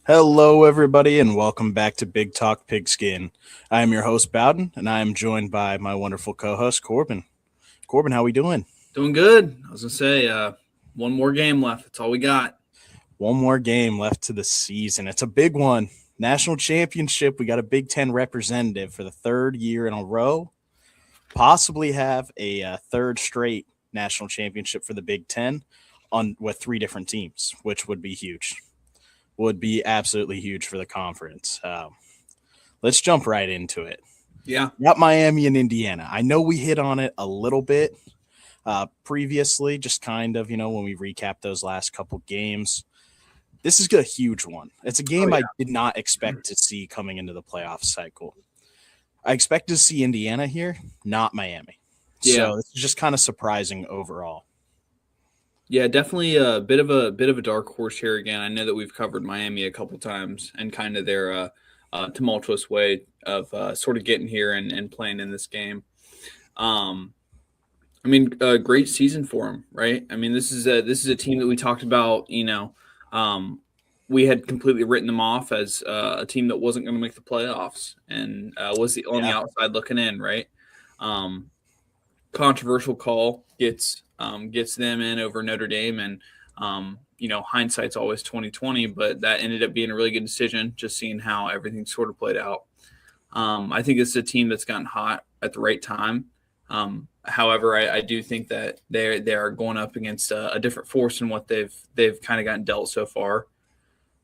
Hello, everybody, and welcome back to Big Talk Pigskin. I am your host, Bowden, and I am joined by my wonderful co-host, Corbin. Corbin, how we doing? Doing good. I was gonna say, one more game left. That's all we got. One more game left to the season. It's a big one. National championship. We got a Big Ten representative for the third year in a row. Possibly have a third straight national championship for the Big Ten on with three different teams, which would be huge. Would be absolutely huge for the conference. Let's jump right into it. Yeah, Got Miami and Indiana. I know we hit on it a little bit previously, just kind of, when we recap those last couple games. This is a huge one. It's a game I did not expect to see coming into the playoff cycle. I expected to see Indiana here, not Miami. Yeah. So this is just kind of surprising overall. yeah, definitely a bit of a dark horse here again. I know that we've covered Miami a couple times and kind of their tumultuous way of sort of getting here and playing in this game. Um, I mean, a great season for them, right? I mean, this is a team that we talked about. We had completely written them off as a team that wasn't going to make the playoffs and was on the outside looking in, right? Um, Controversial call gets them in over Notre Dame, and hindsight's always 2020, but that ended up being a really good decision. Just seeing how everything sort of played out. I think it's a team that's gotten hot at the right time. However, I do think that they are going up against a different force than what they've kind of gotten dealt so far.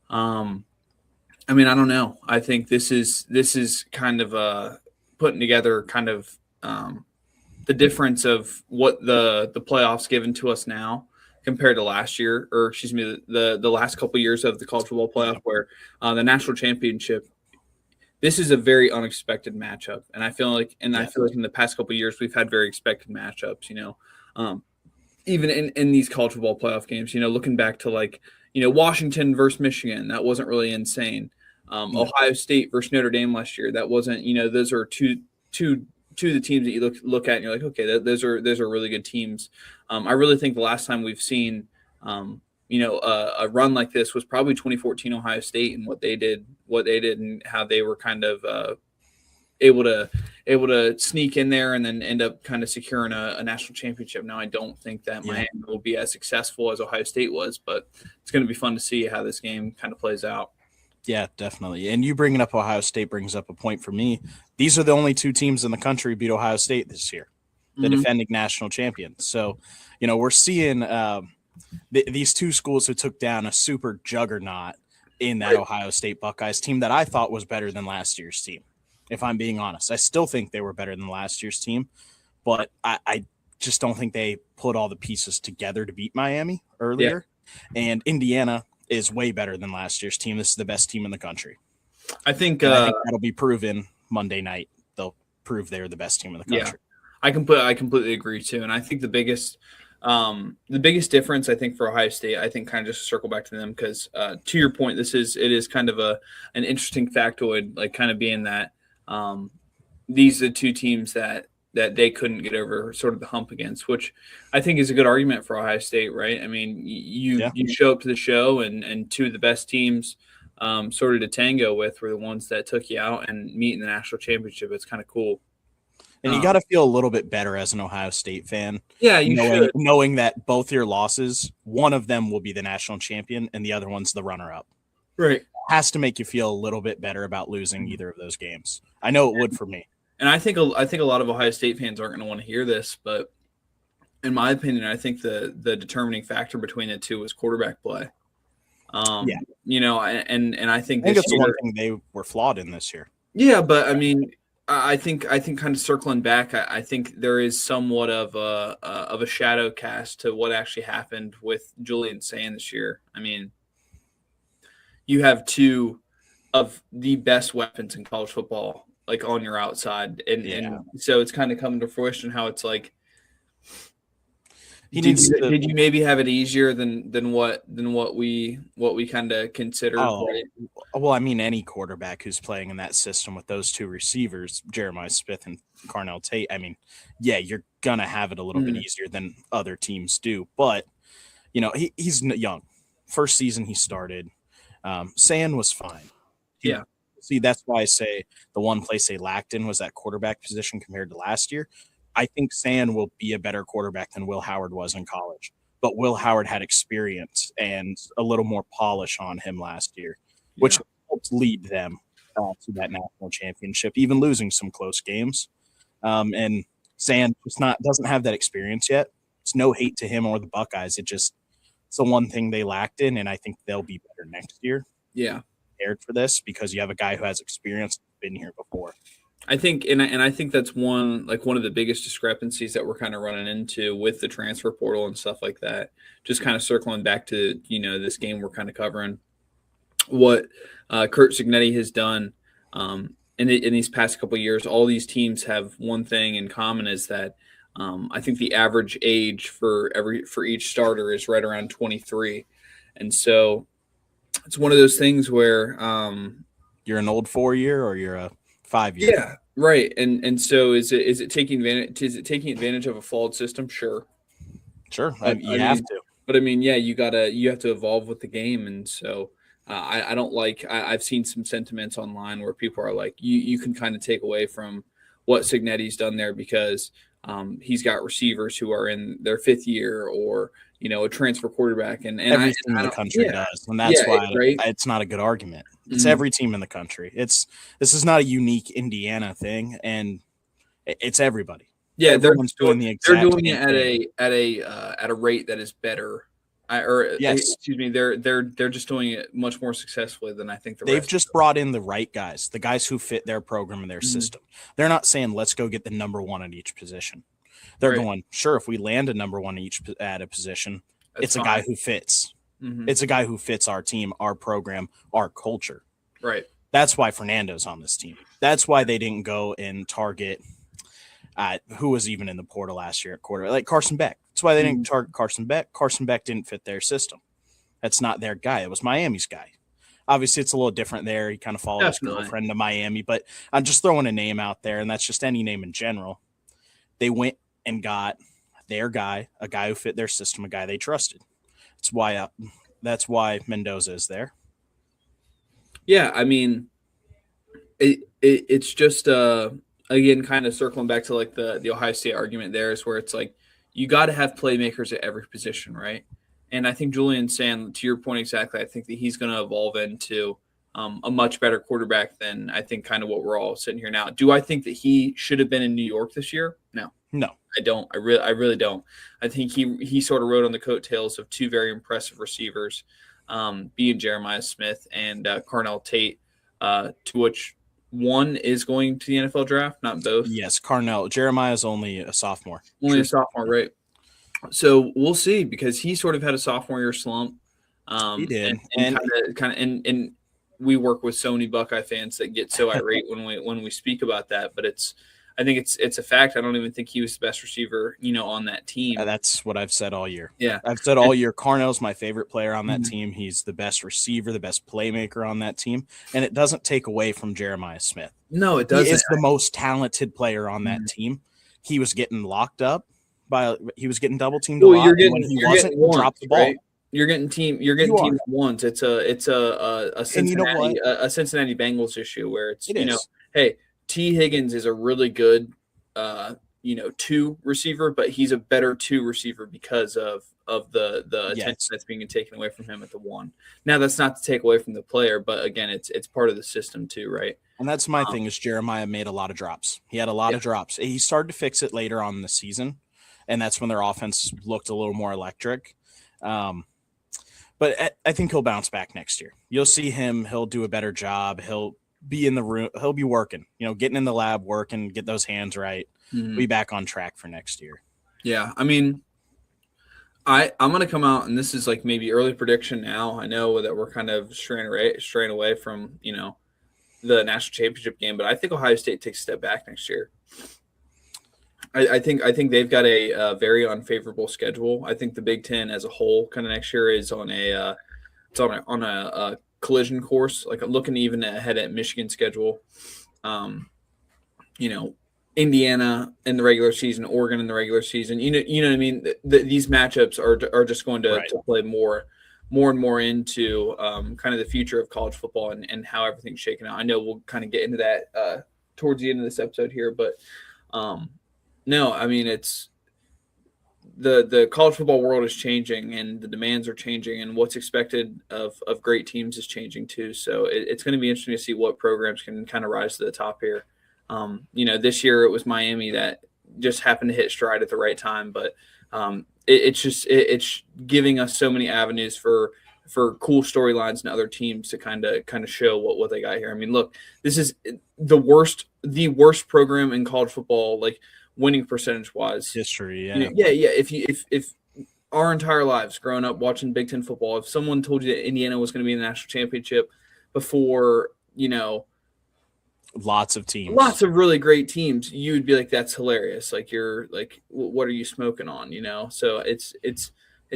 I mean, I don't know. I think this is kind of putting together kind of the difference of what the playoffs given to us now compared to last year, or excuse me, the last couple of years of the college football playoff, where the national championship. This is a very unexpected matchup, and I feel like in the past couple of years we've had very expected matchups. Even in these college football playoff games, looking back to Washington versus Michigan, that wasn't really insane. Ohio State versus Notre Dame last year, that wasn't. Those are two of the teams that you look at and you're like, okay, those are really good teams. I really think the last time we've seen a run like this was probably 2014 Ohio State and what they did and how they were kind of able to sneak in there and then end up kind of securing a national championship. Now, I don't think that Miami will be as successful as Ohio State was, but it's going to be fun to see how this game kind of plays out. Yeah, definitely. And you bringing up Ohio State brings up a point for me. These are the only two teams in the country beat Ohio State this year, the defending national champions. So, we're seeing these two schools who took down a super juggernaut in that Ohio State Buckeyes team that I thought was better than last year's team. If I'm being honest, I still think they were better than last year's team, but I just don't think they put all the pieces together to beat Miami earlier. Yeah. And Indiana is way better than last year's team. This is the best team in the country. I think that'll be proven Monday night. They'll prove they're the best team in the country. Yeah, I completely agree too. And I think the biggest difference I think for Ohio State, I think kind of just to circle back to them, because to your point, it is kind of an interesting factoid, like kind of being that these are the two teams that they couldn't get over sort of the hump against, which I think is a good argument for Ohio State, right? I mean, you show up to the show and two of the best teams sort of to tango with were the ones that took you out and meet in the national championship. It's kind of cool. And you got to feel a little bit better as an Ohio State fan. Yeah, should. Knowing that both your losses, one of them will be the national champion and the other one's the runner-up. Right. Has to make you feel a little bit better about losing either of those games. I know it would for me. And I think a lot of Ohio State fans aren't going to want to hear this, but in my opinion, I think the determining factor between the two was quarterback play. And I think that's the one thing they were flawed in this year. Yeah, but I mean, I think kind of circling back, I think there is somewhat of a shadow cast to what actually happened with Julian Sand this year. I mean, you have two of the best weapons in college football like on your outside, and so it's kind of coming to fruition how it's like. Did you maybe have it easier than what we kind of considered? Right? Well, I mean, any quarterback who's playing in that system with those two receivers, Jeremiah Smith and Carnell Tate, I mean, yeah, you're gonna have it a little bit easier than other teams do. But he's young. First season he started. Sand was fine. Yeah. See, that's why I say the one place they lacked in was that quarterback position compared to last year. I think Sand will be a better quarterback than Will Howard was in college. But Will Howard had experience and a little more polish on him last year, which helped lead them to that national championship, even losing some close games. And Sand just doesn't have that experience yet. It's no hate to him or the Buckeyes. It's the one thing they lacked in, and I think they'll be better next year. Yeah. Prepared for this because you have a guy who has experience, been here before. I think, and I think that's one of the biggest discrepancies that we're kind of running into with the transfer portal and stuff like that. Just kind of circling back to, this game we're kind of covering, what Curt Cignetti has done in these past couple of years. All these teams have one thing in common, is that I think the average age for each starter is right around 23. And so it's one of those things where you're an old 4-year or you're a 5-year. Yeah, right. And so is it taking advantage of a flawed system? Sure. You have to. But I mean, yeah, you have to evolve with the game. And so I don't like, I've seen some sentiments online where people are like, you can kind of take away from what Cignetti's done there because he's got receivers who are in their 5th year, or a transfer quarterback, and every team in the country does, and that's why it's not a good argument. It's every team in the country. This is not a unique Indiana thing, and it's everybody. Yeah, everyone's doing the exact. They're doing it at a rate that is better. Excuse me. They're just doing it much more successfully than I think they've just brought in the right guys, the guys who fit their program and their system. They're not saying let's go get the number one at each position. They're going, sure, if we land a number one at a position, it's a guy who fits. It's a guy who fits our team, our program, our culture. Right. That's why Fernando's on this team. That's why they didn't go and target who was even in the portal last year at quarterback, like Carson Beck. That's why they didn't target Carson Beck. Carson Beck didn't fit their system. That's not their guy. It was Miami's guy. Obviously, it's a little different there. He kind of followed his girlfriend to Miami, but I'm just throwing a name out there, and that's just any name in general. They went and got their guy, a guy who fit their system, a guy they trusted. That's why Mendoza is there. Yeah, I mean, it's just again, kind of circling back to like the Ohio State argument there, is where it's like you got to have playmakers at every position, right? And I think Julian Sand, to your point exactly, I think that he's going to evolve into a much better quarterback than I think kind of what we're all sitting here now. Do I think that he should have been in New York this year? No, I don't. I really don't. I think he sort of rode on the coattails of two very impressive receivers, being Jeremiah Smith and Carnell Tate, to which one is going to the NFL draft, not both. Yes, Carnell. Jeremiah's only a sophomore. A sophomore, right? So we'll see, because he sort of had a sophomore year slump. He did, and we work with so many Buckeye fans that get so irate when we speak about that. But I think it's a fact. I don't even think he was the best receiver, on that team. That's what I've said all year. Yeah, I've said all year. Carnell's my favorite player on that team. He's the best receiver, the best playmaker on that team, and it doesn't take away from Jeremiah Smith. No, it doesn't. He is the most talented player on that team. He was getting locked up he was getting double teamed a lot. When he wasn't, he dropped the ball. Right? You're getting team ones. It's a Cincinnati Bengals issue where it's hey, T. Higgins is a really good 2 receiver, but he's a better 2 receiver because of the attention that's being taken away from him at the 1. Now that's not to take away from the player, but again, it's part of the system too, right? And that's my thing is Jeremiah made a lot of drops. He had a lot of drops. He started to fix it later on in the season, and that's when their offense looked a little more electric. But I think he'll bounce back next year. You'll see him. He'll do a better job. He'll be in the room. He'll be working, getting in the lab, working, get those hands right. Be back on track for next year. Yeah. I mean, I'm going to come out, and this is like maybe early prediction now. I know that we're kind of straying away from, the national championship game, but I think Ohio State takes a step back next year. I think they've got a very unfavorable schedule. I think the Big Ten as a whole kind of next year is on a collision course. Like I'm looking even ahead at Michigan's schedule. Indiana in the regular season, Oregon in the regular season. You know what I mean? These matchups are just going to play more more and more into kind of the future of college football and how everything's shaking out. I know we'll kind of get into that towards the end of this episode here, but no, I mean, it's the college football world is changing and the demands are changing and what's expected of great teams is changing too. So it's going to be interesting to see what programs can kind of rise to the top here. This year it was Miami that just happened to hit stride at the right time, but it's giving us so many avenues for cool storylines and other teams to kind of show what they got here. I mean, look, this is the worst program in college football, like winning percentage wise history. Yeah. If our entire lives growing up watching Big Ten football, if someone told you that Indiana was going to be in the national championship before, lots of teams, lots of really great teams, you would be like, that's hilarious. Like, you're like, what are you smoking on? So it's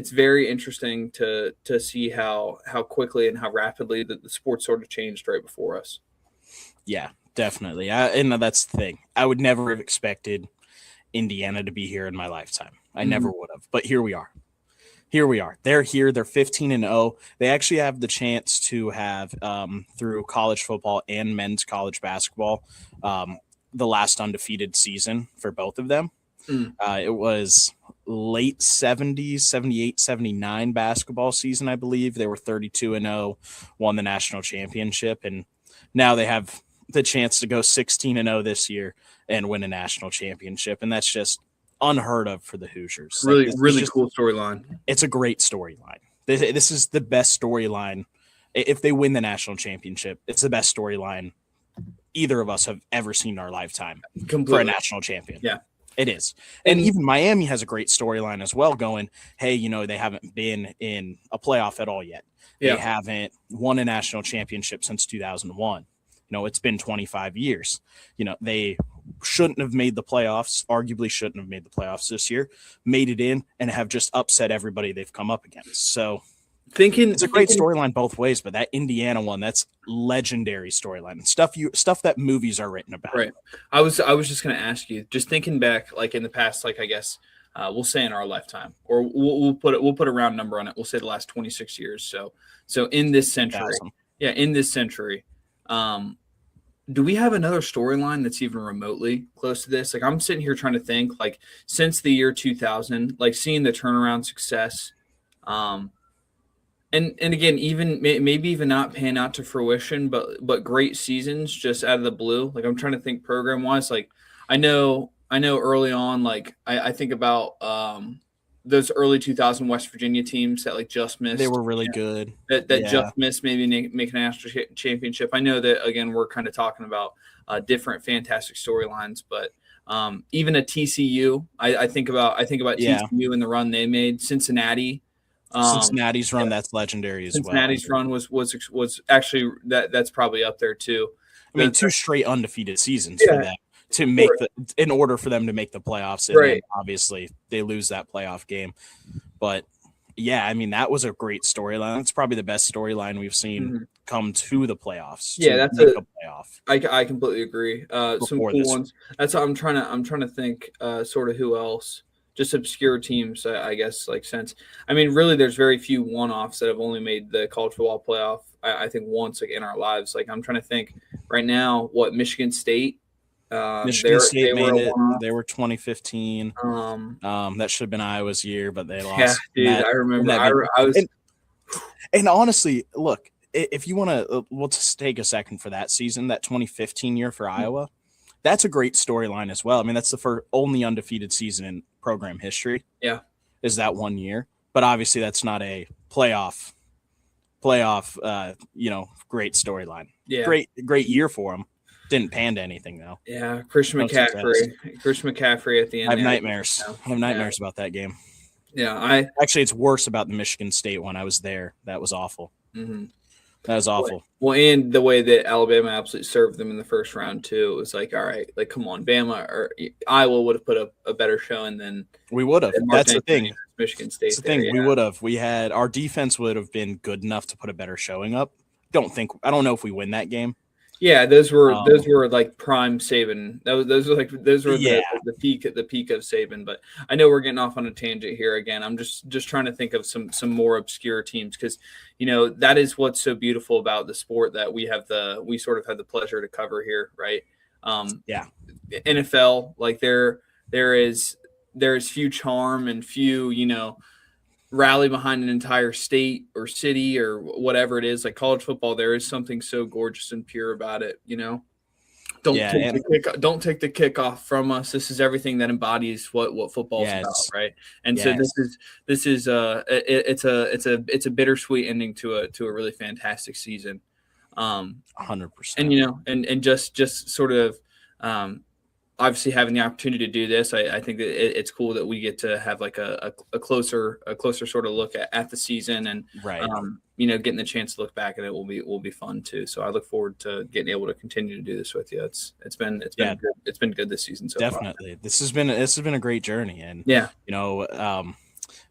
very interesting to see how quickly and how rapidly the sport sort of changed right before us. Yeah, definitely. And that's the thing. I would never have expected Indiana to be here in my lifetime. I never would have. But here we are. They're here. They're 15-0. They actually have the chance to have, through college football and men's college basketball, the last undefeated season for both of them. It was late 70s, 78, 79 basketball season, I believe. They were 32-0, won the national championship, and now they have the chance to go 16-0 this year and win a national championship, and that's just unheard of for the Hoosiers. Really cool storyline. It's a great storyline. This is the best storyline. If they win the national championship, it's the best storyline either of us have ever seen in our lifetime. Completely. For a national champion. Yeah. It is. And even Miami has a great storyline as well going, hey, they haven't been in a playoff at all yet. Yeah. They haven't won a national championship since 2001. It's been 25 years. They shouldn't have made the playoffs, arguably shouldn't have made the playoffs this year, made it in, and have just upset everybody they've come up against. So it's a great storyline both ways, but that Indiana one, that's legendary storyline. Stuff that movies are written about. Right. I was just going to ask you, just thinking back, like in the past, like I guess we'll say in our lifetime, or we'll put a round number on it. We'll say the last 26 years. So in this century, do we have another storyline that's even remotely close to this? Like, I'm sitting here trying to think, like, since the year 2000, like seeing the turnaround success, and again, even maybe even not pan out to fruition, but great seasons just out of the blue. Like, I'm trying to think program wise. Like, I know early on, like I think about those early 2000 West Virginia teams that like just missed. They were really good. That just missed maybe make a national championship. I know that, again, we're kind of talking about different fantastic storylines, but even a TCU, I think about TCU and the run they made. Cincinnati. Cincinnati's run, that's legendary as well. Cincinnati's run was actually that's probably up there too. I mean, 2 straight undefeated seasons for them. To make in order for them to make the playoffs, and then obviously they lose that playoff game. But yeah, I mean, that was a great storyline. That's probably the best storyline we've seen come to the playoffs. Yeah, that's a playoff. I completely agree. Some cool ones. That's how I'm trying to think. Sort of who else? Just obscure teams, I guess. Like since really, there's very few one-offs that have only made the college football playoff. I think once, like in our lives. Like I'm trying to think right now. What Michigan State? Michigan State made it. They were 2015. That should have been Iowa's year, but they lost. Yeah, dude, I remember. I was. And honestly, look, if you want to, we'll just take a second for that season, that 2015 year for Iowa. That's a great storyline as well. I mean, that's the only undefeated season in program history. Yeah, is that one year? But obviously, that's not a playoff. Great storyline. Yeah, great year for them. Didn't pan to anything though. Yeah, Christian McCaffrey at the end. I have nightmares. About that game. Yeah, actually it's worse about the Michigan State one. I was there. That was awful. Mm-hmm. That was awful. Well, and the way that Alabama absolutely served them in the first round too, it was like, all right, like come on, Bama or Iowa would have put a better showing than we would have. That's the thing. Michigan State. That's the thing. We would have. We had our defense would have been good enough to put a better showing up. I don't know if we win that game. Yeah, those were like prime Saban. Those were Yeah. the peak of Saban. But I know we're getting off on a tangent here again. I'm just trying to think of some more obscure teams, because that is what's so beautiful about the sport that we sort of have the pleasure to cover here, right? Yeah. NFL, like there is few charm and few rally behind an entire state or city or whatever it is. Like college football, there is something so gorgeous and pure about it. Don't Yeah. take don't take the kickoff from us. This is everything that embodies what football's about, right? And so this is it's a bittersweet ending to a really fantastic season. 100%. And just sort of obviously having the opportunity to do this, I think that it's cool that we get to have like a closer sort of look at the season, and Right. Getting the chance to look back at it will be fun too. So I look forward to getting able to continue to do this with you. It's been good. It's been good this season so definitely. far. This has been a great journey, and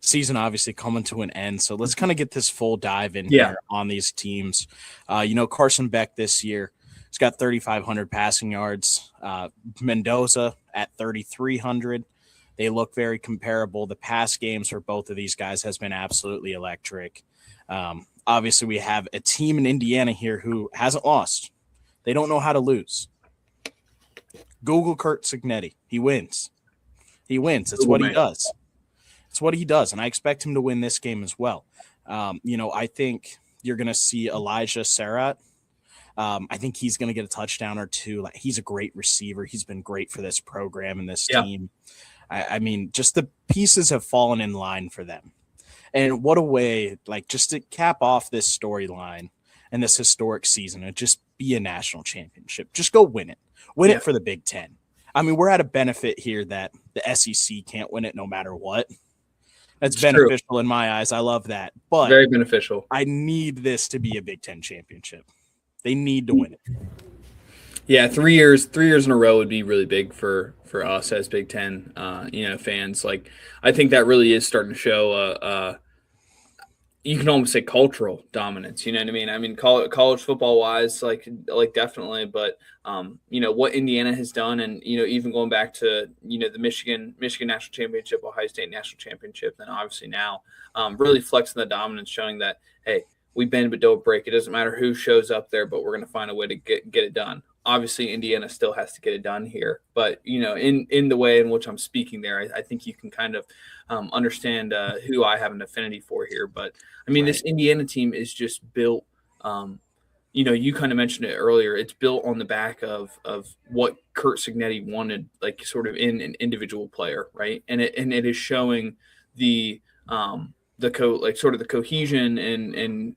season obviously coming to an end. So let's kind of get this full dive in here on these teams. Carson Beck this year, he's got 3,500 passing yards. Mendoza at 3,300. They look very comparable. The pass games for both of these guys has been absolutely electric. Obviously, we have a team in Indiana here who hasn't lost. They don't know how to lose. Google Curt Cignetti. He wins. It's what he does. It's what he does, and I expect him to win this game as well. I think you're going to see Elijah Sarrat. I think he's going to get a touchdown or two. Like, he's a great receiver. He's been great for this program and this team. I mean, just the pieces have fallen in line for them. And what a way, like, just to cap off this storyline and this historic season and just be a national championship. Just go win it. Win it for the Big Ten. I mean, we're at a benefit here that the SEC can't win it no matter what. That's beneficial in my eyes. I love that. But very beneficial. I need this to be a Big Ten championship. They need to win it. Yeah, 3 years in a row would be really big for us as Big Ten fans. Like, I think that really is starting to show you can almost say cultural dominance. You know what I mean? I mean, college football wise, like definitely, but what Indiana has done, and even going back to the Michigan national championship, Ohio State national championship, then obviously now really flexing the dominance, showing that, hey, we bend but don't break. It doesn't matter who shows up there, but we're going to find a way to get it done. Obviously, Indiana still has to get it done here, but in the way in which I'm speaking there, I think you can kind of understand who I have an affinity for here. But I mean, This Indiana team is just built. You kind of mentioned it earlier. It's built on the back of what Curt Cignetti wanted, like sort of in an individual player, right? And it is showing the cohesion and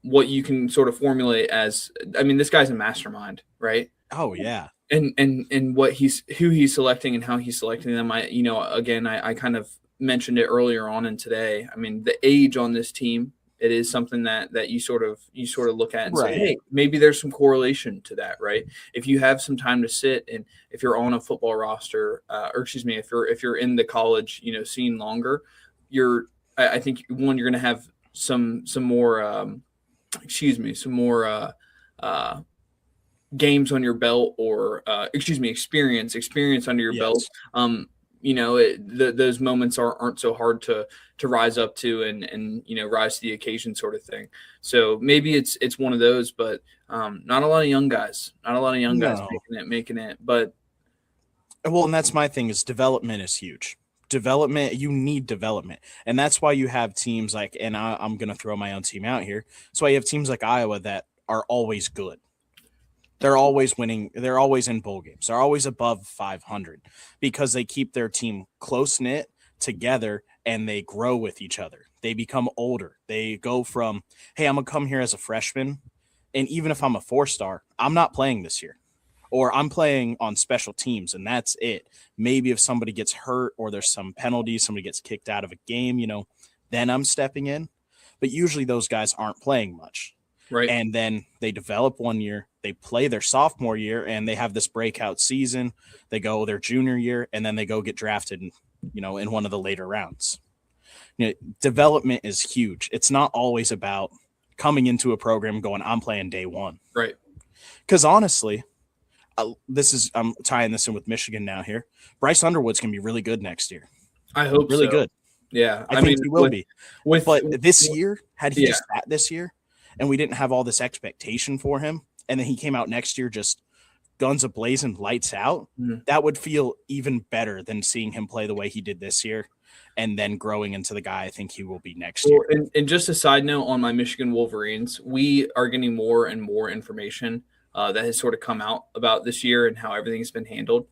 what you can sort of formulate as. I mean, this guy's a mastermind, right? Oh yeah. And who he's selecting and how he's selecting them. I kind of mentioned it earlier on in today. I mean, the age on this team, it is something that you sort of look at and say, hey, maybe there's some correlation to that, right? If you have some time to sit, and if you're on a football roster, if you're in the college, scene longer, I think you're going to have some more games on your belt, or experience under your belt. Those moments aren't so hard to rise up to and rise to the occasion, sort of thing. So maybe it's one of those, but not a lot of young guys making it. But and that's my thing, is development is huge. You need development, and that's why you have teams like, and I'm going to throw my own team out here. So you have teams like Iowa that are always good. They're always winning. They're always in bowl games. They're always above 500 because they keep their team close-knit together, and they grow with each other. They become older. They go from, hey, I'm going to come here as a freshman, and even if I'm a 4-star, I'm not playing this year. Or I'm playing on special teams, and that's it. Maybe if somebody gets hurt or there's some penalty, somebody gets kicked out of a game, then I'm stepping in. But usually those guys aren't playing much. Right. And then they develop 1 year, they play their sophomore year, and they have this breakout season. They go their junior year, and then they go get drafted, in one of the later rounds. Development is huge. It's not always about coming into a program going, I'm playing day one. Right. Because honestly, I'm tying this in with Michigan now here. Bryce Underwood's going to be really good next year. I hope really so. good. Yeah, I think he will be. But this year, had he just sat this year and we didn't have all this expectation for him, and then he came out next year just guns a-blazing, lights out, that would feel even better than seeing him play the way he did this year and then growing into the guy I think he will be next year. And just a side note on my Michigan Wolverines, we are getting more and more information that has sort of come out about this year and how everything has been handled.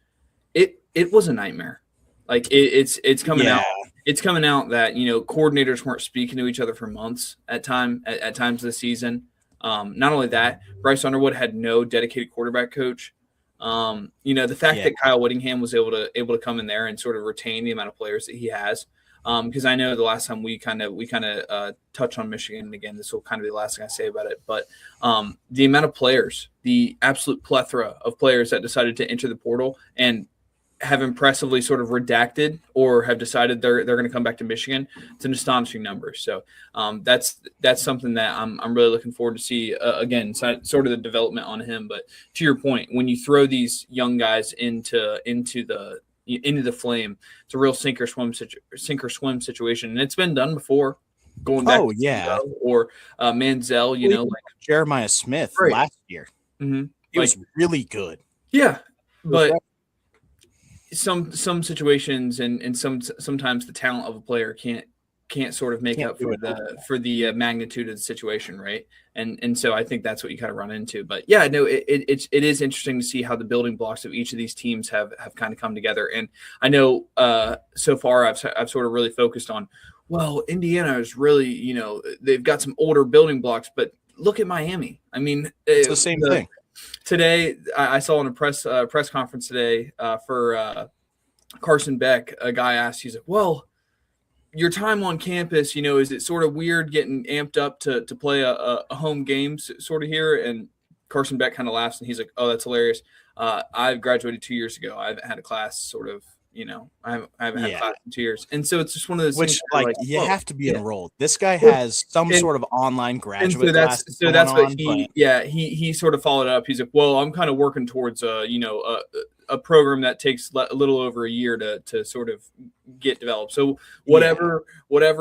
It was a nightmare. Like it's coming out. It's coming out that coordinators weren't speaking to each other for months at times this season. Not only that, Bryce Underwood had no dedicated quarterback coach. The fact that Kyle Whittingham was able to come in there and sort of retain the amount of players that he has. Because I know the last time we kind of touch on Michigan, and again, this will kind of be the last thing I say about it, but the amount of players, the absolute plethora of players that decided to enter the portal and have impressively sort of redacted or have decided they're going to come back to Michigan, it's an astonishing number. So that's something that I'm really looking forward to see, again, sort of the development on him. But to your point, when you throw these young guys into the flame, it's a real sink or swim situation, and it's been done before. Going back, or Manziel, like Jeremiah Smith last year, he was really good. Yeah, but some situations and sometimes the talent of a player can't sort of make up for the magnitude of the situation, right? And so I think that's what you kind of run into. But yeah, no, it is interesting to see how the building blocks of each of these teams have kind of come together. And I know so far I've sort of really focused on, well, Indiana is really, they've got some older building blocks, but look at Miami. I mean, it's the same thing. Today, I saw in a press conference today for Carson Beck, a guy asked, he's like, well, your time on campus, is it sort of weird getting amped up to play a home game sort of here? And Carson Beck kind of laughs and he's like, oh, that's hilarious. I graduated 2 years ago. I haven't had a class sort of, I haven't had a class in 2 years. And so it's just one of those things you have to be enrolled. This guy has some sort of online graduate class. So that's what he sort of followed up. He's like, well, I'm kind of working towards a program that takes a little over a year to sort of get developed. So whatever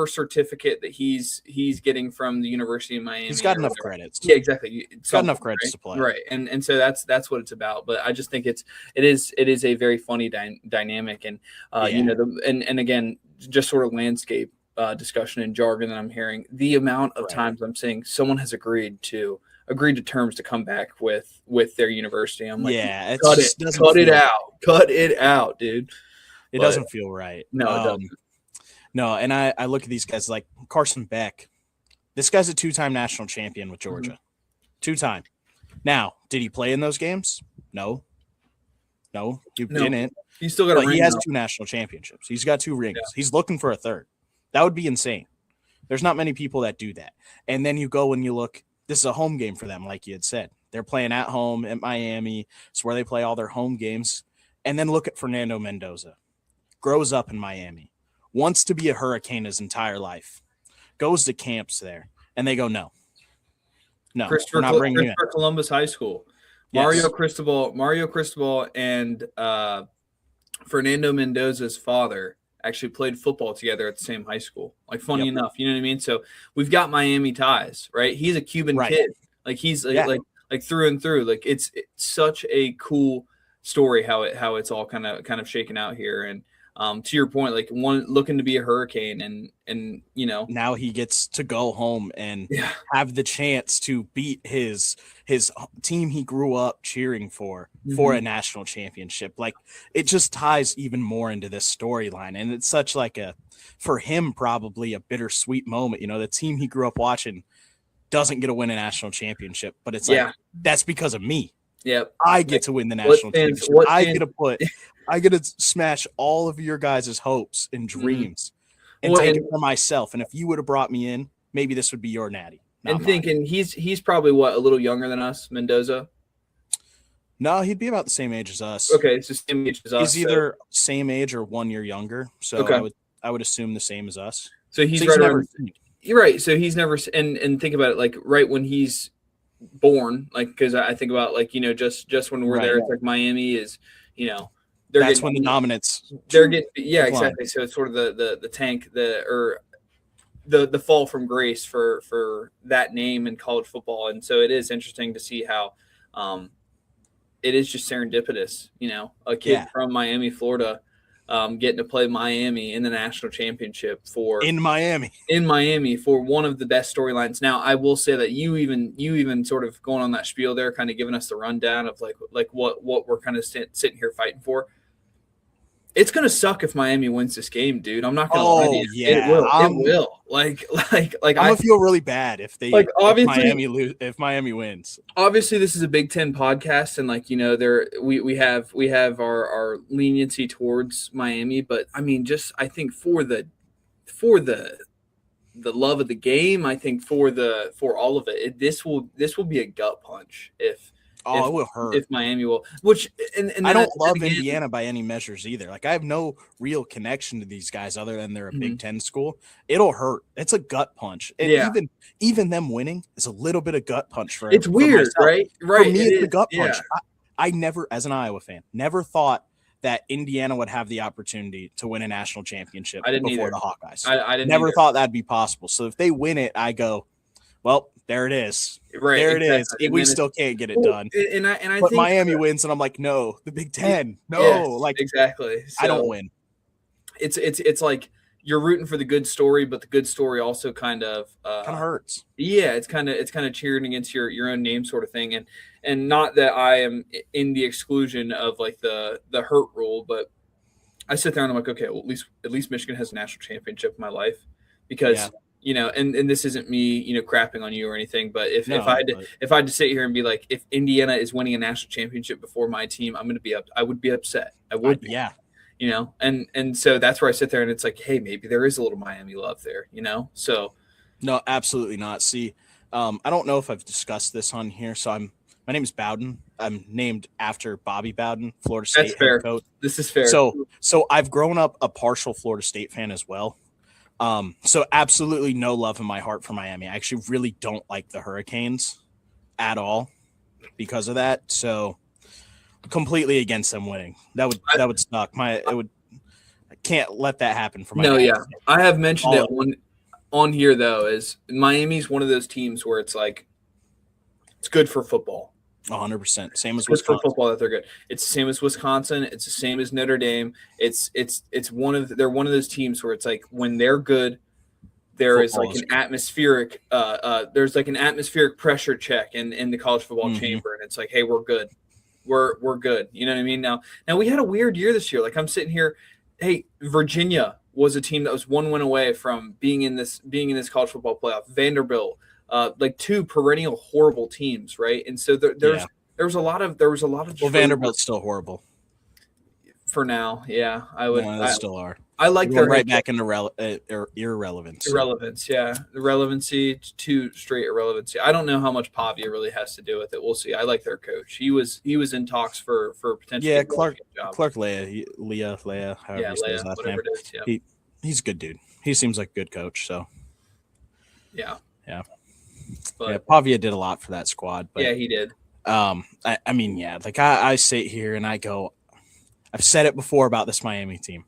certificate that he's getting from the University of Miami, he's got enough credits. Yeah, exactly. He's got enough credits to play. Right. And so that's what it's about. But I just think it is a very funny dynamic, and and again, just sort of landscape discussion and jargon that I'm hearing. The amount of times I'm saying someone has agreed to terms to come back with their university. I'm like, cut it out, dude. It doesn't feel right. No, it doesn't. No, and I look at these guys like Carson Beck. This guy's a 2-time national champion with Georgia. 2-time. Now, did he play in those games? No, he didn't. He's still got a ring. He has 2 national championships. He's got 2 rings. Yeah. He's looking for a 3rd. That would be insane. There's not many people that do that. And then you go and you look, this is a home game for them, like you had said. They're playing at home at Miami. It's where they play all their home games. And then look at Fernando Mendoza. Grows up in Miami. Wants to be a Hurricane his entire life. Goes to camps there. And they go, no, we're not bringing you in. Columbus High School. Yes. Mario Cristobal and Fernando Mendoza's father actually played football together at the same high school. Like, funny enough, you know what I mean? So we've got Miami ties, right? He's a Cuban kid. Like, he's like through and through. Like, it's such a cool story how it's all kind of shaken out here. And to your point, like, one looking to be a Hurricane, and now he gets to go home and have the chance to beat his team he grew up cheering for a national championship. Like, it just ties even more into this storyline, and it's such like for him probably a bittersweet moment. The team he grew up watching doesn't get to win a national championship, but it's like, that's because of me. Yep. I get to win the national championship. I get to smash all of your guys' hopes and dreams and take it for myself. And if you would have brought me in, maybe this would be your natty. And thinking he's probably a little younger than us, Mendoza. No, he'd be about the same age as us. Okay, it's the same age as us. He's either same age or 1 year younger. So I would assume the same as us. So he's right around. You're right. So he's never and think about it, like right when he's born, like, because I think about, like, just when we're there, it's like Miami is, that's when the dominance. Exactly. So it's sort of the tank, the fall from grace for that name in college football. And so it is interesting to see how it is just serendipitous, a kid from Miami, Florida, getting to play Miami in the national championship in Miami for one of the best storylines. Now, I will say that you even sort of going on that spiel there, kind of giving us the rundown of like what we're kind of sitting here fighting for. It's gonna suck if Miami wins this game, dude. I'm not gonna lie to you. Yeah, it will. Like I'm gonna feel really bad if if Miami wins. Obviously, this is a Big Ten podcast, and we have our leniency towards Miami, but I mean, just I think for the love of the game, I think for all of it, this will be a gut punch if. It will hurt if Miami will. Which and I don't love Indiana by any measures either. Like, I have no real connection to these guys other than they're a Big Ten school. It'll hurt. It's a gut punch. Even them winning is a little bit of gut punch for. It's weird, right? Right. For me, it's a gut punch. I never, as an Iowa fan, never thought that Indiana would have the opportunity to win a national championship before the Hawkeyes. I didn't never thought that'd be possible. So if they win it, I go, well, there it is. Right, there it is. We still can't get it done. And I but think Miami wins, and I'm like, no, the Big Ten, no, yes, exactly. So I don't win. It's like you're rooting for the good story, but the good story also kind of hurts. Yeah, it's kind of cheering against your own name, sort of thing. And not that I am in the exclusion of like the hurt rule, but I sit there and I'm like, okay, well, at least Michigan has a national championship in my life, because and this isn't me, crapping on you or anything, but if I had to sit here and be like, if Indiana is winning a national championship before my team, I would be upset. I would be. And so that's where I sit there and it's like, hey, maybe there is a little Miami love there, So no, absolutely not. See, I don't know if I've discussed this on here. So my name is Bowden. I'm named after Bobby Bowden, Florida State head coach. This is fair. So I've grown up a partial Florida State fan as well. So absolutely no love in my heart for Miami. I actually really don't like the Hurricanes at all because of that. So completely against them winning. That would suck. I can't let that happen for my. No, yeah. I have mentioned it on here though, is Miami's one of those teams where it's like, it's good for football. 100%. Same as Wisconsin. For football that they're good. It's the same as Wisconsin. It's the same as Notre Dame. They're one of those teams where it's like when they're good, there is like an atmospheric there's like an atmospheric pressure check in the college football chamber, and it's like, hey, we're good. We're good. You know what I mean? Now we had a weird year this year. Like, I'm sitting here, hey, Virginia was a team that was one win away from being in this college football playoff. Vanderbilt. Like two perennial horrible teams, right? And so there was a lot of. Well, Vanderbilt's still horrible for now. Yeah, I would. No, they still are. I like their right back into irrelevance. Irrelevance, yeah, irrelevancy to straight irrelevancy. I don't know how much Pavia really has to do with it. We'll see. I like their coach. He was in talks for potentially. Yeah, Clark Leah, however he says that name. Yeah. He's a good dude. He seems like a good coach. So. Yeah. But, Pavia did a lot for that squad. But, yeah, he did. I mean, yeah, like I sit here and I go, I've said it before about this Miami team.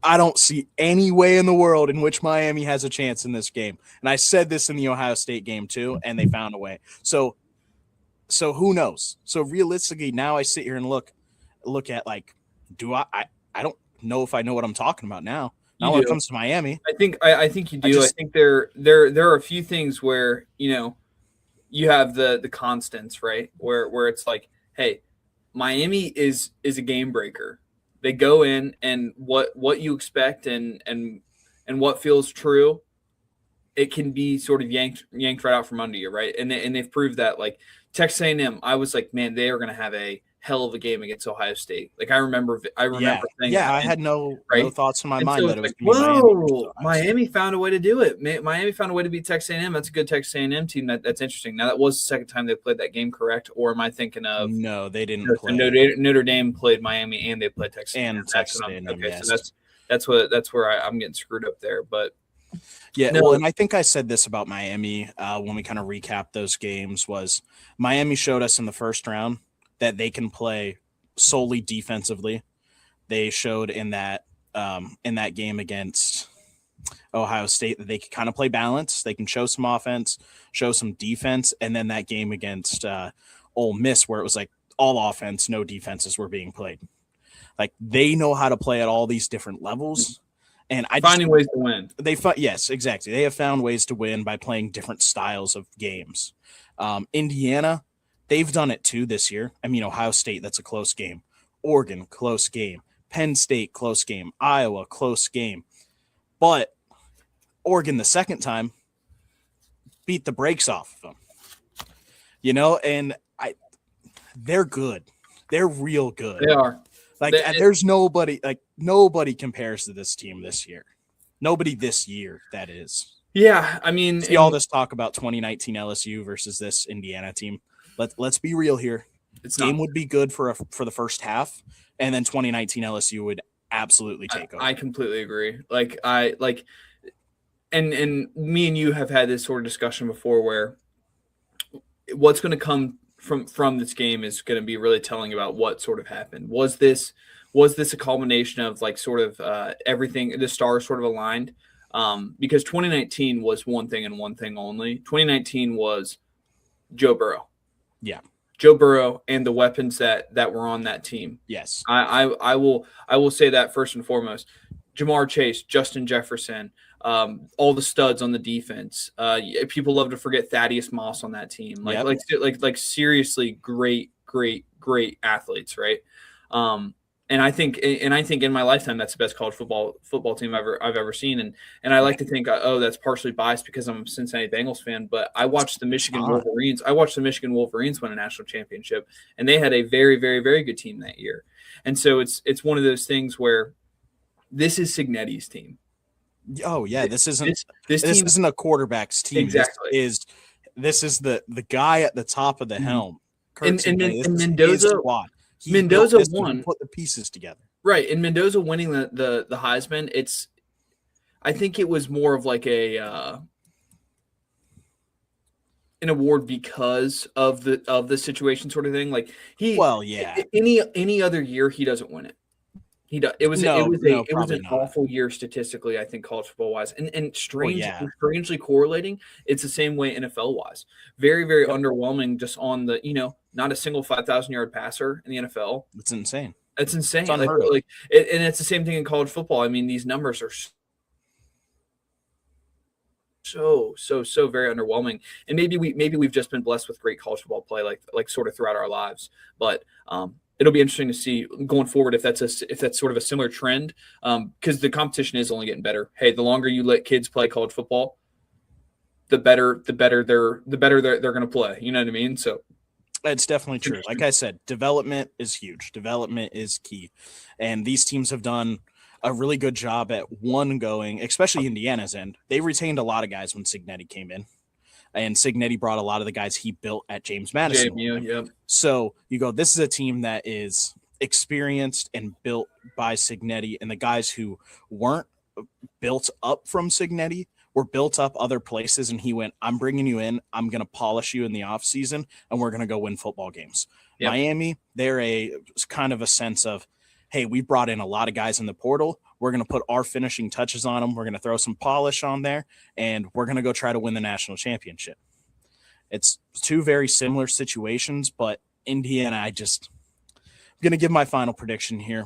I don't see any way in the world in which Miami has a chance in this game. And I said this in the Ohio State game too, and they found a way. So who knows? So realistically, now I sit here and look at like, I don't know if I know what I'm talking about now. Now when it comes to Miami, I think you do. I think there are a few things where you have the constants, right? Where it's like, hey, Miami is a game breaker. They go in and what you expect and what feels true, it can be sort of yanked right out from under you, right? And they've proved that. Like Texas A&M, I was like, man, they are going to have a hell of a game against Ohio State. Like I remember saying, I had no thoughts in my mind that it was whoa, Miami found a way to do it. Miami found a way to beat Texas A&M. That's a good Texas A&M team. That's interesting. Now that was the second time they played that game, correct? Or am I thinking of? No, they didn't play. Notre Dame played Miami and they played Texas A&M. Okay, yes. So that's where I'm getting screwed up there. But Yeah, No. well, and I think I said this about Miami when we kind of recapped those games was Miami showed us in the first round that they can play solely defensively. They showed in that game against Ohio State that they could kind of play balance. They can show some offense, show some defense, and then that game against Ole Miss where it was like all offense, no defenses were being played. Like they know how to play at all these different levels. And Finding ways to win. Yes, exactly. They have found ways to win by playing different styles of games. Indiana, they've done it too this year. I mean, Ohio State, that's a close game. Oregon, close game. Penn State, close game. Iowa, close game. But Oregon, the second time, beat the brakes off of them. And they're good. They're real good. They are. There's nobody compares to this team this year. Nobody this year, that is. Yeah, I mean, see all this talk about 2019 LSU versus this Indiana team. Let's be real here. Game would be good for the first half, and then 2019 LSU would absolutely take over. I completely agree. And me and you have had this sort of discussion before, where what's going to come from this game is going to be really telling about what sort of happened. Was this a culmination of everything, the stars sort of aligned? Because 2019 was one thing and one thing only. 2019 was Joe Burrow. Yeah. Joe Burrow and the weapons that were on that team. Yes. I will say that first and foremost. Jamar Chase, Justin Jefferson, all the studs on the defense. People love to forget Thaddeus Moss on that team. Like seriously great athletes, right? And I think in my lifetime that's the best college football team I've ever seen. And I like to think that's partially biased because I'm a Cincinnati Bengals fan, but I watched the Michigan Wolverines. I watched the Michigan Wolverines win a national championship, and they had a very, very, very good team that year. And so it's one of those things where this is Signetti's team. Oh yeah, this isn't a quarterback's team. Exactly. This is the guy at the top of the helm. And Mendoza won. Put the pieces together. Right, and Mendoza winning the Heisman. I think it was more of like an award because of the situation sort of thing. Like any other year he doesn't win it. It was an awful year statistically, I think, college football wise, and strangely correlating. It's the same way NFL wise. Very, very underwhelming. Just on the not a single 5,000-yard passer in the NFL. It's insane. It's insane. It's unheard of. And it's the same thing in college football. I mean, these numbers are so very underwhelming. And maybe we've just been blessed with great college football play, like sort of throughout our lives, but. It'll be interesting to see going forward if that's sort of a similar trend, because the competition is only getting better. Hey, the longer you let kids play college football, the better they're going to play. You know what I mean? So it's definitely true. Like I said, development is huge. Development is key, and these teams have done a really good job at going, especially Indiana's end. They retained a lot of guys when Signetti came in. And Signetti brought a lot of the guys he built at James Madison. Yep. So you go, this is a team that is experienced and built by Signetti, and the guys who weren't built up from Signetti were built up other places, and he went, I'm bringing you in, I'm going to polish you in the offseason, and we're going to go win football games. Yep. Miami, they're kind of a sense of, hey, we brought in a lot of guys in the portal. We're going to put our finishing touches on them. We're going to throw some polish on there, and we're going to go try to win the national championship. It's two very similar situations, but Indiana, I'm going to give my final prediction here.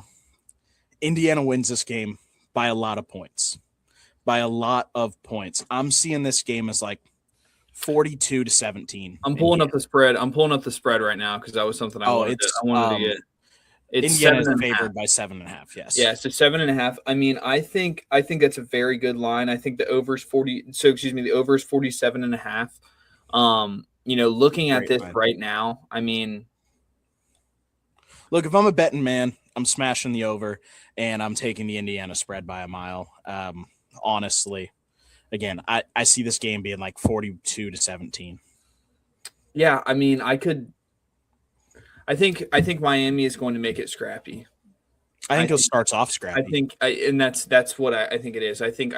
Indiana wins this game by a lot of points. I'm seeing this game as like 42-17. I'm pulling up the spread. Right now because that was something I wanted to get. It's Indiana is favored by 7.5. Yes. Yeah, so 7.5. I mean, I think that's a very good line. I think the over is 40. So the over is 47.5. Looking at this right now, I mean, look, if I'm a betting man, I'm smashing the over, and I'm taking the Indiana spread by a mile. Honestly, again, I see this game being like 42-17. Yeah, I mean, I think Miami is going to make it scrappy. I think it starts off scrappy. I think that's what I think it is. I think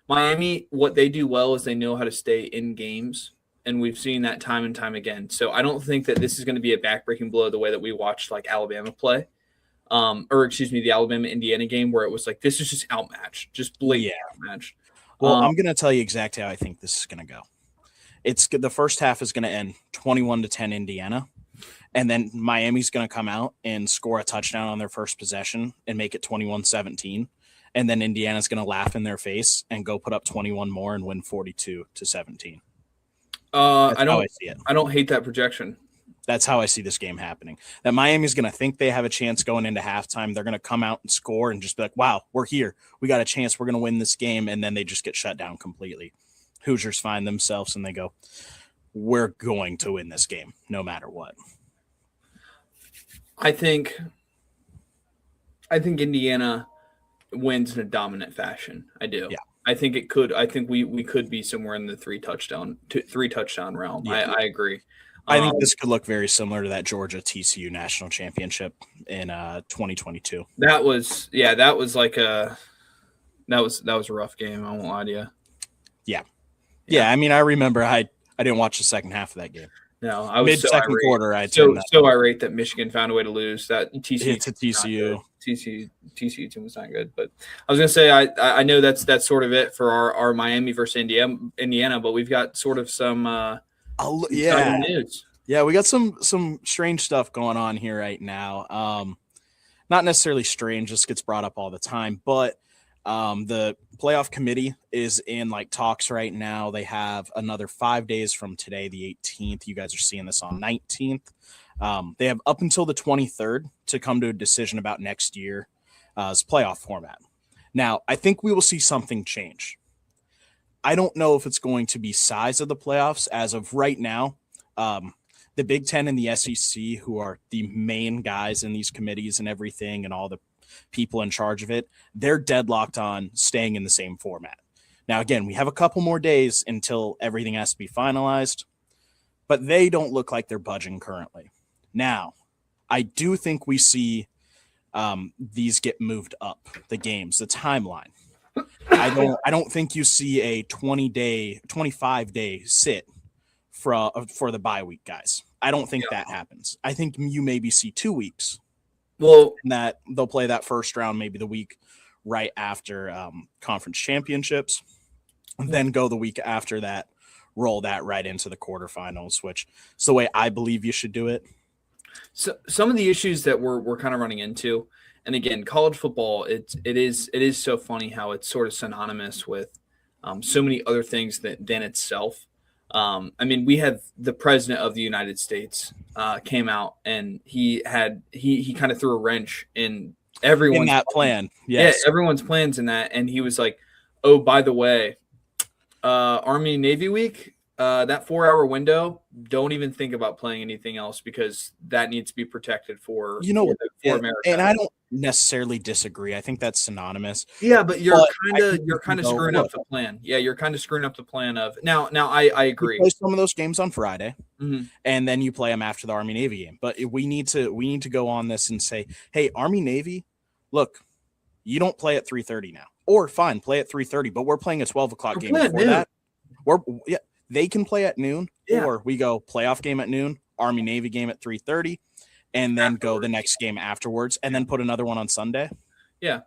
Miami, what they do well is they know how to stay in games, and we've seen that time and time again. So I don't think that this is going to be a backbreaking blow the way that we watched like Alabama play, the Alabama-Indiana game where it was like this is just outmatched, just blatant outmatched. Well, I'm going to tell you exactly how I think this is going to go. It's the first half is going to end 21-10 Indiana, and then Miami's going to come out and score a touchdown on their first possession and make it 21-17. And then Indiana's going to laugh in their face and go put up 21 more and win 42-17. I don't see it. I don't hate that projection. That's how I see this game happening. That Miami's going to think they have a chance going into halftime. They're going to come out and score and just be like, wow, we're here. We got a chance. We're going to win this game. And then they just get shut down completely. Hoosiers find themselves and they go, we're going to win this game no matter what. I think Indiana wins in a dominant fashion. I do. Yeah. I think it could. I think we could be somewhere in the three touchdown realm. Yeah. I agree. I think this could look very similar to that Georgia TCU national championship in 2022. That was like that was a rough game. I won't lie to you. Yeah. I mean, I remember I didn't watch the second half of that game. No, I was mid-second quarter. So irate that Michigan found a way to lose. That TCU team was not good. But I was gonna say I know that's sort of it for our Miami versus Indiana, but we've got sort of some news. Yeah, we got some strange stuff going on here right now. Not necessarily strange, just gets brought up all the time, but the playoff committee is in like talks right now. They have another 5 days from today, the 18th. You guys are seeing this on 19th. They have up until the 23rd to come to a decision about next year's playoff format. Now, I think we will see something change. I don't know if it's going to be size of the playoffs. As of right now, the Big Ten and the SEC, who are the main guys in these committees and everything and all the people in charge of it, they're deadlocked on staying in the same format. Now, again, we have a couple more days until everything has to be finalized, but they don't look like they're budging currently. Now, I do think we see these get moved up, the games, the timeline. I don't think you see a 25-day sit for the bye week, guys. I don't think that happens. I think you maybe see 2 weeks. Well, that they'll play that first round, maybe the week right after conference championships, and then go the week after that, roll that right into the quarterfinals, which is the way I believe you should do it. So some of the issues that we're kind of running into, and again, college football, it is so funny how it's sort of synonymous with so many other things than itself. I mean, we have the president of the United States came out and he kind of threw a wrench in everyone's plan. Yes. Yeah, everyone's plans in that. And he was like, oh, by the way, Army Navy week, that 4-hour window, don't even think about playing anything else because that needs to be protected for America. And I don't necessarily disagree. I think that's synonymous. Yeah, but you're kind of screwing up the plan. Yeah, you're kind of screwing up the plan of now. I agree. You play some of those games on Friday, and then you play them after the Army Navy game. But we need to go on this and say, hey, Army Navy, look, you don't play at 3:30 now, or fine, play at 3:30, but we're playing a 12 o'clock game before that. They can play at noon, or we go playoff game at noon, Army Navy game at 3:30. And then go the next game afterwards, and then put another one on Sunday. Yeah.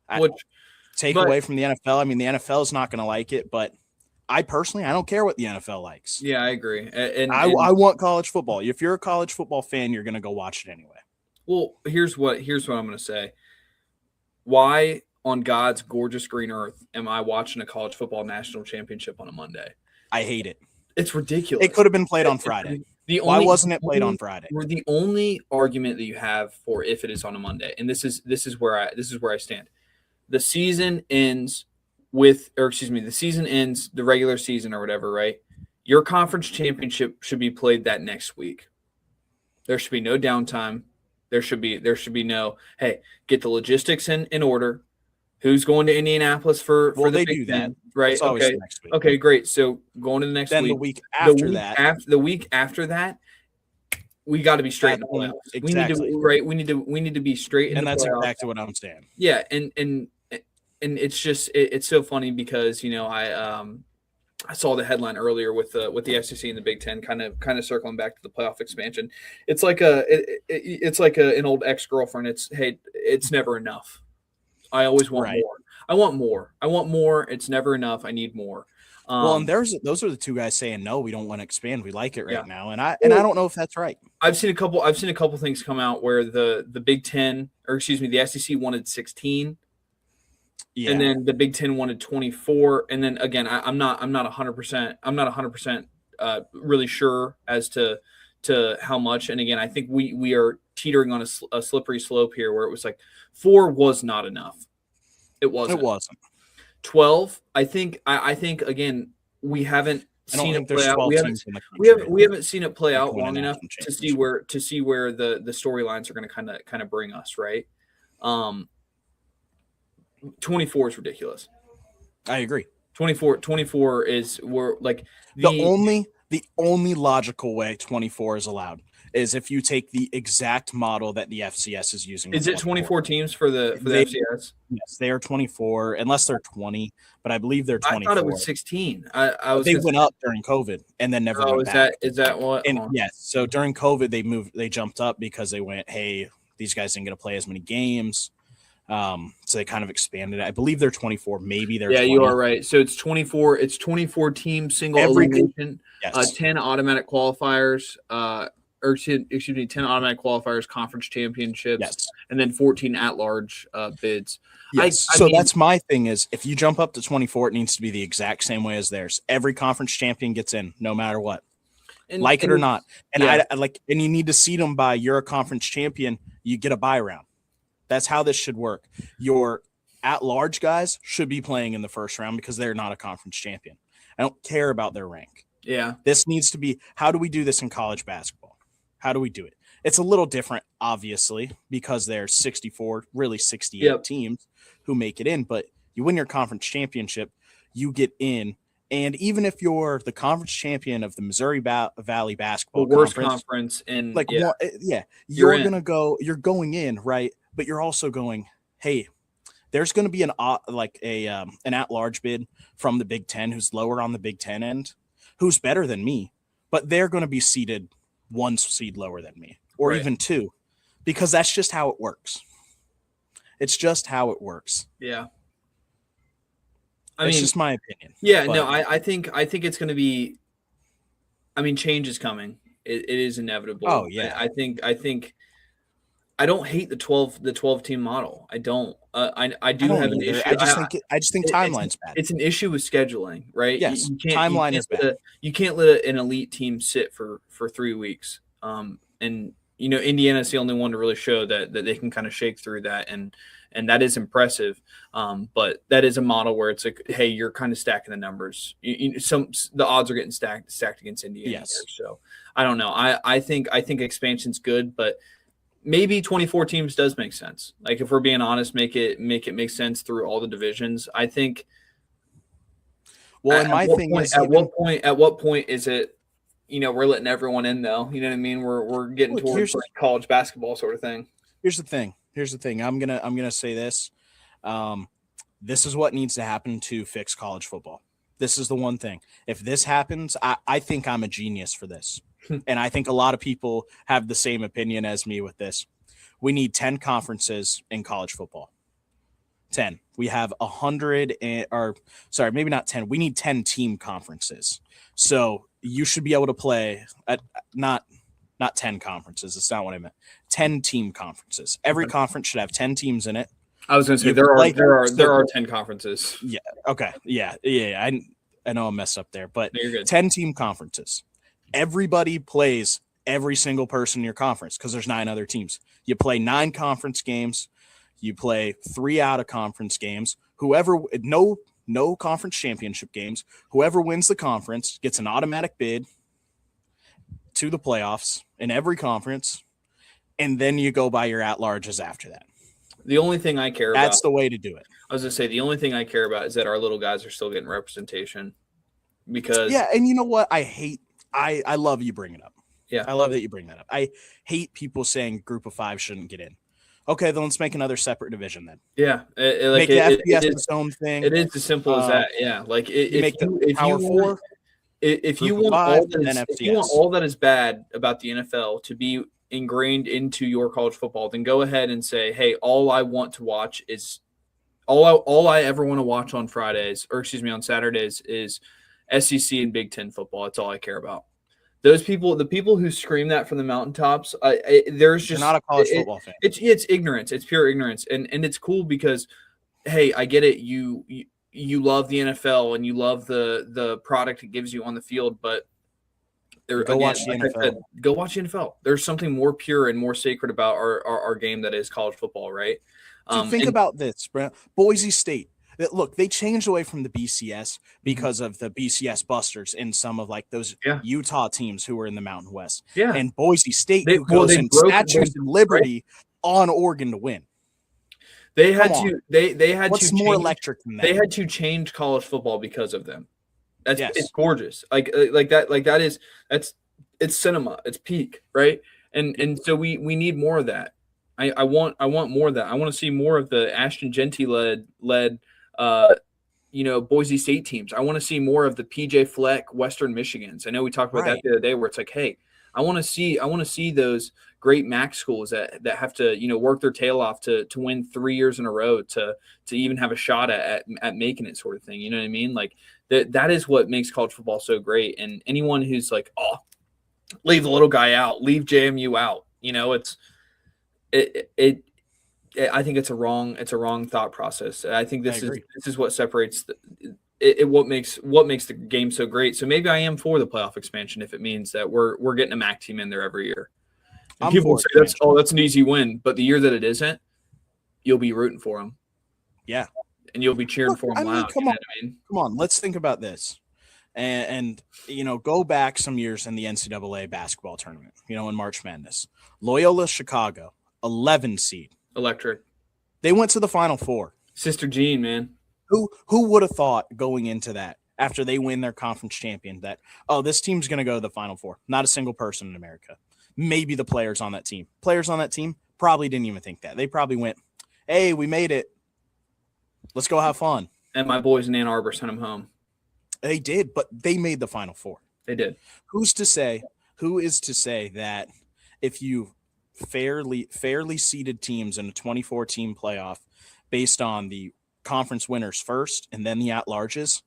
Away from the NFL. I mean, the NFL is not going to like it, but I personally don't care what the NFL likes. Yeah, I agree. And I want college football. If you're a college football fan, you're going to go watch it anyway. Well, here's what I'm going to say. Why on God's gorgeous green earth am I watching a college football national championship on a Monday? I hate it. It's ridiculous. It could have been played on Friday. Why wasn't it played on Friday? The only argument that you have for if it is on a Monday, and this is where I stand. The season ends the regular season or whatever, right? Your conference championship should be played that next week. There should be no downtime. There should be no, hey, get the logistics in order. Who's going to Indianapolis for the they Big do Ten, that. right? It's always the next week. Okay, great. So going to the next then week. The week after the week after that, we got to be straight in the playoffs. Exactly. We need to be straight in the playoffs. And that's exactly what I'm saying. Yeah, and and it's just it's so funny because I saw the headline earlier with the SEC and the Big Ten kind of circling back to the playoff expansion. It's like an old ex-girlfriend. It's never enough. I always want Right. more. I want more. I want more. It's never enough. I need more. Well, and those are the two guys saying no, we don't want to expand. We like it right now, and I don't know if that's right. I've seen a couple things come out where the Big Ten, or excuse me, the SEC wanted 16. Yeah. And then the Big Ten wanted 24. And then again, I'm not 100% really sure as to how much. And again, I think we are teetering on a slippery slope here, where it was like 4 was not enough. It wasn't. 12. I think again, we haven't seen it play out. We haven't seen it play out long enough to see where the storylines are going to kind of bring us, right? 24 is ridiculous. I agree. 24 is where like the only logical way 24 is allowed is if you take the exact model that the FCS is using. Is it 24 teams for the FCS? Yes, they are 24 unless they're 20, but I believe they're 24. I thought it was 16. They went up during COVID and then never went back. Is that what? And yes, so during COVID they jumped up because they went, hey, these guys didn't get to play as many games. So they kind of expanded it. I believe they're 24. Maybe they're 20. You are right. So it's 24. It's 24 teams, single elimination, yes. 10 automatic qualifiers, 10 automatic qualifiers, conference championships, yes. And then 14 at-large bids. Yes. I mean, that's my thing is if you jump up to 24, it needs to be the exact same way as theirs. Every conference champion gets in, no matter what. Like it or not. And and you need to seed them by you're a conference champion, you get a bye round. That's how this should work. Your at-large guys should be playing in the first round because they're not a conference champion. I don't care about their rank. Yeah. This needs to be – how do we do this in college basketball? How do we do it? It's a little different, obviously, because there's 64, really 68 teams who make it in. But you win your conference championship, you get in. And even if you're the conference champion of the Missouri Valley basketball conference in you're going to go – you're going in, right? But you're also going, hey, there's going to be an at-large bid from the Big Ten who's lower on the Big Ten end, who's better than me, but they're going to be seeded 1 seed lower than me, or even 2, because that's just how it works. It's just how it works. Yeah, it's just my opinion. Yeah, but, no, I think it's going to be. I mean, change is coming. It is inevitable. Oh yeah, I think. I don't hate the 12 team model. I don't. I do have an issue. I just think timeline's bad. It's an issue with scheduling, right? Yes, timeline is bad. You can't let an elite team sit for 3 weeks. And Indiana's the only one to really show that they can kind of shake through that, and that is impressive. But that is a model where it's like, hey, you're kind of stacking the numbers. The odds are getting stacked against Indiana. Yes. Here, so I don't know. I think expansion's good, but maybe 24 teams does make sense. Like if we're being honest, make it make sense through all the divisions. I think. Well, at what point is it? We're letting everyone in though. You know what I mean? We're getting towards like college basketball sort of thing. Here's the thing. I'm gonna say this. This is what needs to happen to fix college football. This is the one thing. If this happens, I think I'm a genius for this. And I think a lot of people have the same opinion as me with this. We need 10 conferences in college football. 10. We have 100 maybe not 10. We need 10 team conferences. So you should be able to play at not 10 conferences. That's not what I meant. 10 team conferences. Every conference should have 10 teams in it. I was going to say there are 10 conferences. Yeah. Okay. Yeah. I know I messed up there, but no, you're good. 10 team conferences. Everybody plays every single person in your conference because there's 9 other teams. You play 9 conference games. You play 3 out of conference games. No conference championship games. Whoever wins the conference gets an automatic bid to the playoffs in every conference, and then you go by your at-larges after that. The only thing I care about – that's the way to do it. I was going to say the only thing I care about is that our little guys are still getting representation because – yeah, and you know what? I love you bring it up. Yeah. I love that you bring that up. I hate people saying group of 5 shouldn't get in Okay, then let's make another separate division then. Yeah, Make the FBS its own thing. It is as simple as that. Yeah, like make the Power Four. If you want all that is bad about the NFL to be ingrained into your college football, then go ahead and say, hey, all I want to watch is all I ever want to watch on on Saturdays is SEC and Big Ten football. That's all I care about. Those people, the people who scream that from the mountaintops, there's just not a college football fan. It's ignorance. It's pure ignorance, and it's cool because, hey, I get it. You love the NFL and you love the product it gives you on the field, but go watch the NFL. There's something more pure and more sacred about our game that is college football, right? So think about this, bro. Boise State. Look, they changed away from the BCS because of the BCS busters in some of like those Utah teams who were in the Mountain West. Yeah. And Boise State who goes in Statues and Liberty on Oregon to win. They had to What's more electric than that? They had to change college football because of them. It's gorgeous. Like that it's cinema. It's peak, right? And so we need more of that. I want more of that. I want to see more of the Ashton Genty led Boise State teams. I want to see more of the PJ Fleck Western Michigans. I know we talked about that the other day where it's like, hey, I want to see those great MAC schools that have to, work their tail off to win 3 years in a row to even have a shot at making it, sort of thing. You know what I mean? Like that is what makes college football so great. And anyone who's like, oh, leave the little guy out, leave JMU out, I think it's a wrong thought process. I think this is what separates what makes the game so great. So maybe I am for the playoff expansion if it means that we're getting a MAC team in there every year. And people say that's an easy win, but the year that it isn't, you'll be rooting for them. Yeah, and you'll be cheering for them loud. Come on, let's think about this, and go back some years in the NCAA basketball tournament. In March Madness, Loyola Chicago, 11 seed. Electric. They went to the Final Four. Sister Jean, man. Who would have thought going into that after they win their conference champion that, this team's going to go to the Final Four? Not a single person in America. Maybe the players on that team. Players on that team probably didn't even think that. They probably went, hey, we made it. Let's go have fun. And my boys in Ann Arbor sent them home. They did, but they made the Final Four. They did. Who is to say that if you fairly seeded teams in a 24-team playoff based on the conference winners first and then the at-larges,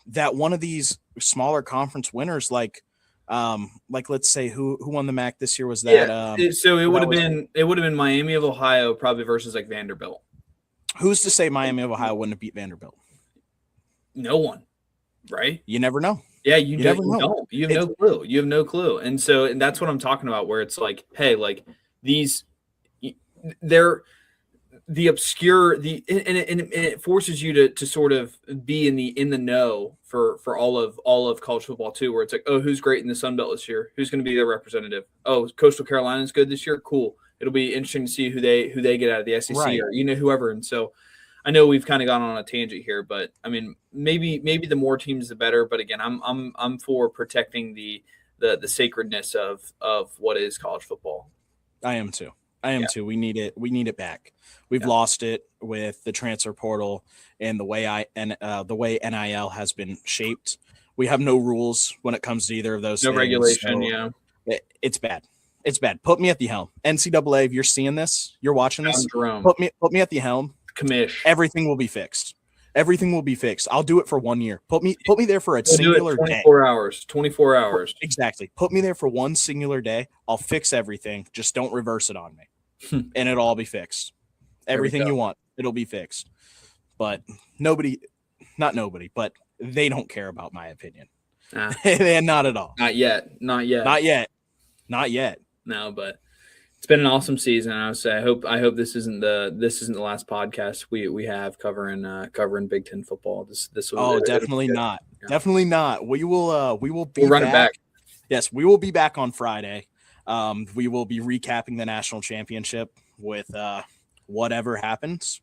that one of these smaller conference winners, like let's say who won the MAC this year was that? So it would have been Miami of Ohio probably versus like Vanderbilt. Who's to say Miami of Ohio wouldn't have beat Vanderbilt? No one, right? You never know. Yeah, you never know. You have no clue. You have no clue. And that's what I'm talking about, where it's like, hey, like they're the obscure, and it forces you to sort of be in the know for all of college football too, where it's like, oh, who's great in the Sun Belt this year? Who's going to be their representative? Oh, Coastal Carolina's good this year. Cool. It'll be interesting to see who they get out of the SEC or whoever. And so I know we've kind of gone on a tangent here, but I mean, maybe the more teams the better. But again, I'm for protecting the sacredness of what is college football. I am too. Too. We need it. We need it back. We've lost it with the transfer portal and the way NIL has been shaped. We have no rules when it comes to either of those. No things, regulation. So it's bad. It's bad. Put me at the helm. NCAA, if you're seeing this, you're watching this. Put me at the helm. Commish. Everything will be fixed. Everything will be fixed. I'll do it for 1 year. Put me there for a singular 24 day. 24 hours. Exactly. Put me there for one singular day. I'll fix everything. Just don't reverse it on me. And it'll all be fixed. Everything you want, it'll be fixed. But not nobody, but they don't care about my opinion. And not at all. Not yet. No, but it's been an awesome season. I would say I hope this isn't the last podcast we have covering Big Ten football. This will definitely not. Yeah. Definitely not. We'll run it back. Yes, we will be back on Friday. We will be recapping the national championship with whatever happens.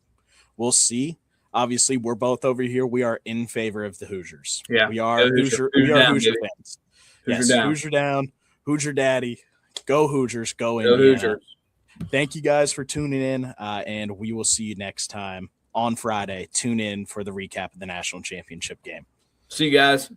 We'll see. Obviously, we're both over here. We are in favor of the Hoosiers. Yeah, we are Hoosier fans. Hoosier down. Hoosier daddy. Go Hoosiers. Go Indiana. Hoosiers. Thank you guys for tuning in, and we will see you next time on Friday. Tune in for the recap of the national championship game. See you guys.